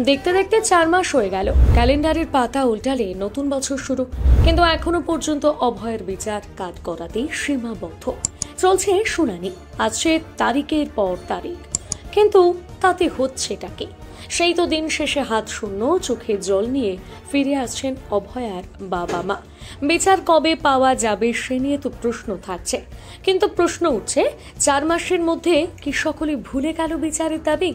দেখতে দেখতে 4 মাস হয়ে গেল। ক্যালেন্ডারের পাতা উল্টালে নতুন বছর শুরু, কিন্তু এখনো পর্যন্ত অভয়ের বিচার কাঠগড়াতেই সীমাবদ্ধ। চলছে শুনানি, আসছে তারিখের পর তারিখ, কিন্তু তাতে হচ্ছেটা কি? সেই তো দিন শেষে হাত শূন্য, চোখে জল নিয়ে ফিরে আসছেন অভয়ার বাবা মা। বিচার কবে পাওয়া যাবে সে নিয়ে তো প্রশ্ন থাকছে, কিন্তু প্রশ্ন উঠছে 4 মাসের মধ্যে কি সকলে ভুলে গেল বিচারের দাবি?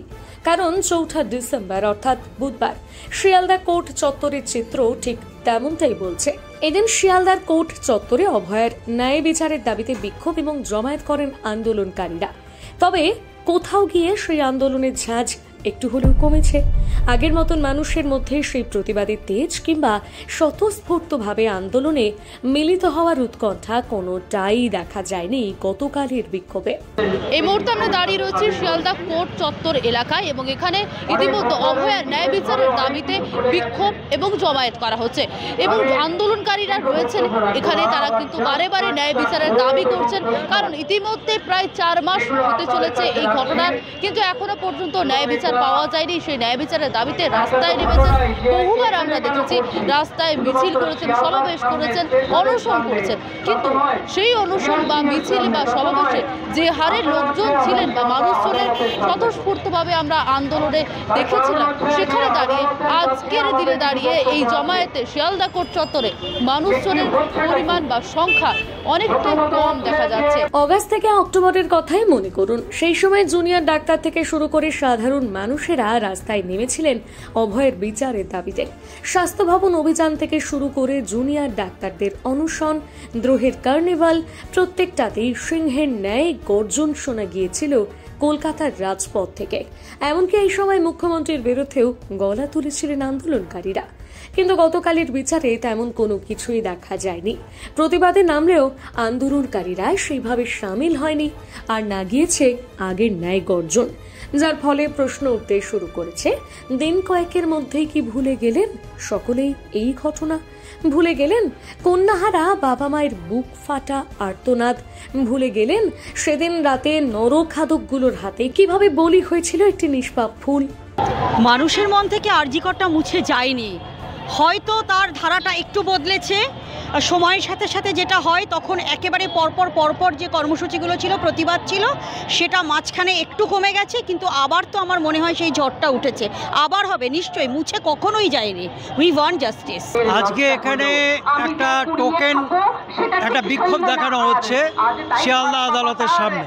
কারণ 4 ডিসেম্বর অর্থাৎ বুধবার শিয়ালদা কোর্ট চত্বরের চিত্র ঠিক তেমনটাই বলছে। এদিন শিয়ালদার কোর্ট চত্বরে অভয়ার ন্যায় বিচারের দাবিতে বিক্ষোভ এবং জমায়েত করেন আন্দোলনকারীরা। তবে কোথাও গিয়ে সেই আন্দোলনের ঝাঁজ একটু হলেও কমেছে। আগের মতন মানুষের মধ্যে সেই প্রতিবাদের তেজ কিংবা স্বতঃস্ফূর্তভাবে আন্দোলনে মিলিত হওয়ার উৎকণ্ঠা কোনোটাই দেখা যায়নি গতকালের বিক্ষোভে। এই মুহূর্তে আমরা দাঁড়িয়ে রয়েছি শিয়ালদা কোর্ট চত্বর এলাকায় এবং এখানে ইতিমধ্যে অভয়ার ন্যায় বিচারের দাবিতে বিক্ষোভ এবং জমায়েত করা হচ্ছে এবং আন্দোলনকারীরা রয়েছেন এখানে। তারা কিন্তু বারে বারে ন্যায় বিচারের দাবি করছেন, কারণ ইতিমধ্যে প্রায় 4 মাস হতে চলেছে এই ঘটনার, কিন্তু এখনো পর্যন্ত ন্যায় বিচার পাওয়া যায়নি। সেই ন্যায় বিচারের দাবিতে রাস্তায় নেমেছেন, বহুবার আমরা দেখেছি রাস্তায় মিছিল করেছেন, সমাবেশ করেছেন, অনশন করেছেন, কিন্তু সেই অনশন বা মিছিল বা সমাবেশে যে হারে লোকজন ছিলেন বা মানুষজনের স্বতঃস্ফূর্তভাবে আমরা আন্দোলনে দেখেছিলাম, সেখানে দাঁড়িয়ে আজকের দিনে দাঁড়িয়ে এই জমায়েতে শিয়ালদা কোর্ট চত্বরে মানুষজনের পরিমাণ বা সংখ্যা অনেকটা কম দেখা যাচ্ছে। অগাস্ট থেকে অক্টোবরের কথাই মনে করুন, সেই সময় জুনিয়র ডাক্তার থেকে শুরু করে সাধারণ মানুষেরা রাস্তায় নেমেছিলেন অভয়ের বিচারের দাবিতে। স্বাস্থ্য ভবন অভিযান থেকে শুরু করে জুনিয়র ডাক্তারদের অনশন, দ্রোহের কার্নিভাল, প্রত্যেকটাতেই সিংহের ন্যায় গর্জন শোনা গিয়েছিল কলকাতার রাজপথ থেকে। এমনকি এই সময় মুখ্যমন্ত্রীর বিরুদ্ধেও গলা তুলেছিলেন আন্দোলনকারীরা। কিন্তু গতকালের বিচারে তেমন কোনো কিছুই দেখা যায়নি। প্রতিবাদে নামলেও আন্দোলনকারীরা সেইভাবে সামিল হয়নি, আর না গিয়েছে আগের ন্যায় গর্জন, যার ফলে প্রশ্ন উঠতে শুরু করেছে দিন কয়েকের মধ্যেই কি ভুলে গেলেন সকলেই এই ঘটনা? ভুলে গেলেন কন্যাহারা বাবা মায়ের বুক ফাটা আর্তনাদ? ভুলে গেলেন সেদিন রাতে নরখাদকগুলোর হাতে কিভাবে বলি হয়েছিল একটি নিষ্পাপ ফুল? মানুষের মন থেকে আরজিকরটা মুছে যায়নি, হয়তো তার ধারাটা একটু বদলেছে। সময়ের সাথে সাথে যেটা হয়, তখন একেবারে পরপর যে কর্মসূচিগুলো ছিল, প্রতিবাদ ছিল, সেটা মাঝখানে একটু কমে গেছে, কিন্তু আবার তো আমার মনে হয় সেই ঝড়টা উঠেছে, আবার হবে নিশ্চয়ই, মুছে কখনোই যায়নি। We want justice. আজকে এখানে একটা টোকেন, একটা বিক্ষোভ দেখানো হচ্ছে শিয়ালদা আদালতের সামনে।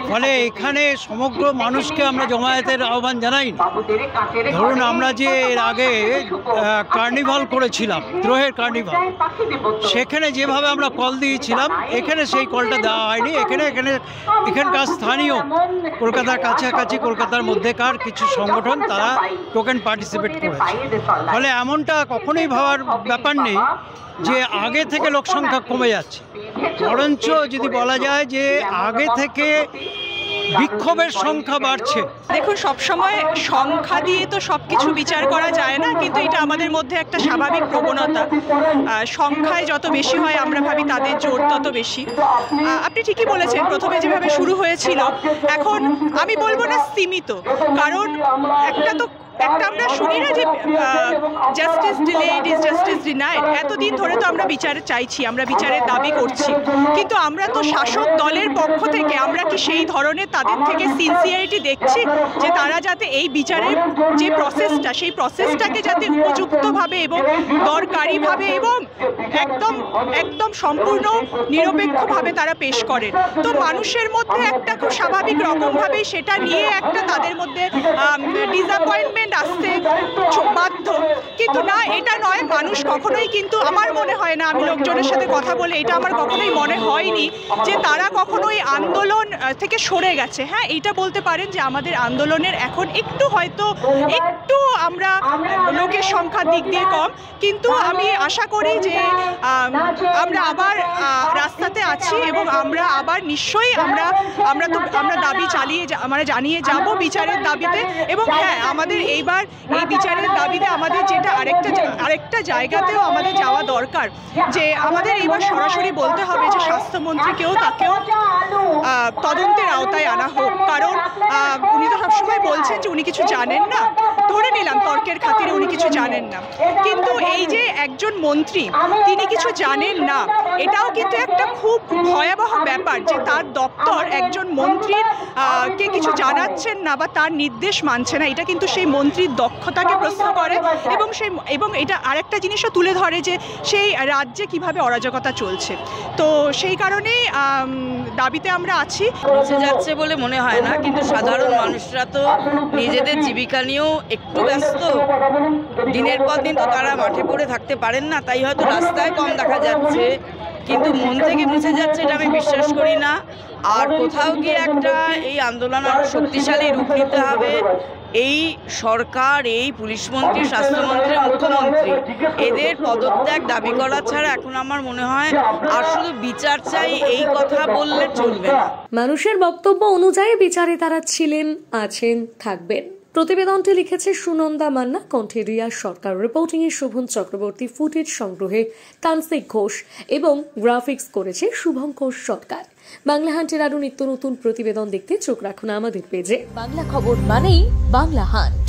ফলে এখানে সমগ্র মানুষকে আমরা জমায়েতের আহ্বান জানাই। ধরুন আমরা যে এর আগে কার্নিভাল করেছিলাম, দ্রোহের কার্নিভাল, সেখানে যেভাবে আমরা কল দিয়েছিলাম, এখানে সেই কলটা দেওয়া হয়নি। এখানকার স্থানীয় কলকাতার কাছাকাছি, কলকাতার মধ্যেকার কিছু সংগঠন তারা টোকেন পার্টিসিপেট করেছে। ফলে এমনটা কখনোই ভাবার ব্যাপার নেই যে আগে থেকে লোক সংখ্যা কমে যাচ্ছে, বরঞ্চ যদি বলা যায় যে আগে থেকে বিক্ষোভের সংখ্যা বাড়ছে। দেখুন, সবসময় সংখ্যা দিয়ে তো সবকিছু বিচার করা যায় না, কিন্তু এটা আমাদের মধ্যে একটা স্বাভাবিক প্রবণতা। সংখ্যায় যত বেশি হয় আমরা ভাবি তাদের জোর তত বেশি। আপনি ঠিকই বলেছেন, প্রথমে যেভাবে শুরু হয়েছিল, এখন আমি বলবো না সীমিত, কারণ একটা আমরা শুনি না যে justice delayed is justice denied. এতদিন ধরে তো আমরা বিচার চাইছি, আমরা বিচারের দাবি করছি, কিন্তু আমরা তো শাসক দলের পক্ষ থেকে আমরা কি সেই ধরনের তাদের থেকে সিনসিয়ারিটি দেখছি যে তারা যাতে এই বিচারের যে প্রসেসটা, সেই প্রসেসটাকে যাতে উপযুক্তভাবে এবং দরকারিভাবে এবং একদম সম্পূর্ণ নিরপেক্ষভাবে তারা পেশ করেন। তো মানুষের মধ্যে একটা খুব স্বাভাবিক রকমভাবেই সেটা নিয়ে একটা তাদের মধ্যে ডিসঅ্যাপয়েন্টমেন্ট আসতে বাধ্য। কিন্তু না, এটা নয়, মানুষ কখনোই, কিন্তু আমার মনে হয় না, আমি লোকজনের সাথে কথা বলে এটা আমার কখনোই মনে হয়নি যে তারা কখনোই আন্দোলন থেকে সরে গেছে। হ্যাঁ, এইটা বলতে পারেন যে আমাদের আন্দোলনের এখন একটু আমরা লোকের সংখ্যার দিক দিয়ে কম, কিন্তু আমি আশা করি যে আমরা আবার রাস্তা সাথে আছি এবং আমরা আবার নিশ্চয়ই আমরা দাবি আমরা জানিয়ে যাব বিচারের দাবিতে। এবং হ্যাঁ, আমাদের এইবার এই বিচারের দাবিতে আমাদের যেটা আরেকটা জায়গাতেও আমাদের যাওয়া দরকার, যে আমাদের এইবার সরাসরি বলতে হবে যে স্বাস্থ্যমন্ত্রীকেও তাকেও তদন্তের আওতায় আনা হোক। কারণ উনি তো সবসময় বলছেন যে উনি কিছু জানেন না, ধরে নিলাম তর্কের খাতিরে উনি কিছু জানেন না, কিন্তু এই যে একজন মন্ত্রী তিনি কিছু জানেন না, এটাও কিন্তু একটা খুব ভয়াবহ ব্যাপার যে তার দপ্তর একজন মন্ত্রীর কে কিছু জানাচ্ছেন না বা তার নির্দেশ মানছে না। এটা কিন্তু সেই মন্ত্রীর দক্ষতাকে প্রশ্ন করে এবং এটা আরেকটা জিনিসও তুলে ধরে যে সেই রাজ্যে কিভাবে অরাজকতা চলছে। তো সেই কারণেই দাবিতে আমরা আছি। পৌঁছে যাচ্ছে বলে মনে হয় না, কিন্তু সাধারণ মানুষরা তো নিজেদের জীবিকা নিয়েও একটু ব্যস্ত। দিনের পর দিন তো তারা মাঠে পড়ে থাকতে পারেন না, তাই হয়তো রাস্তায় কম দেখা যাচ্ছে, কিন্তু মন থেকে মুছে যাচ্ছে এটা আমি বিশ্বাস করি না। আর কোথাও গিয়ে একটা এই আন্দোলন আরও শক্তিশালী রূপ নিতে হবে। এই সরকার, এই পুলিশ মন্ত্রী, স্বাস্থ্যমন্ত্রী, মুখ্যমন্ত্রী এদের পদত্যাগ দাবি করা ছাড়া এখন আমার মনে হয় আর শুধু বিচার চাই এই কথা বললে চলবে না। মানুষের বক্তব্য অনুযায়ী বিচারে তারা ছিলেন, আছেন, থাকবেন। প্রতিবেদনটি লিখেছে সুনন্দা মান্না, কণ্ঠে রিয়া সরকার, রিপোর্টিংয়ে শোভন চক্রবর্তী, ফুটেজ সংগ্রহে কান্সিক ঘোষ এবং গ্রাফিক্স করেছে শুভঙ্কর সরকার। বাংলা হান্টের আরও নিত্য নতুন প্রতিবেদন দেখতে চোখ রাখুন আমাদের পেজে। বাংলা খবর মানেই বাংলা হান্ট।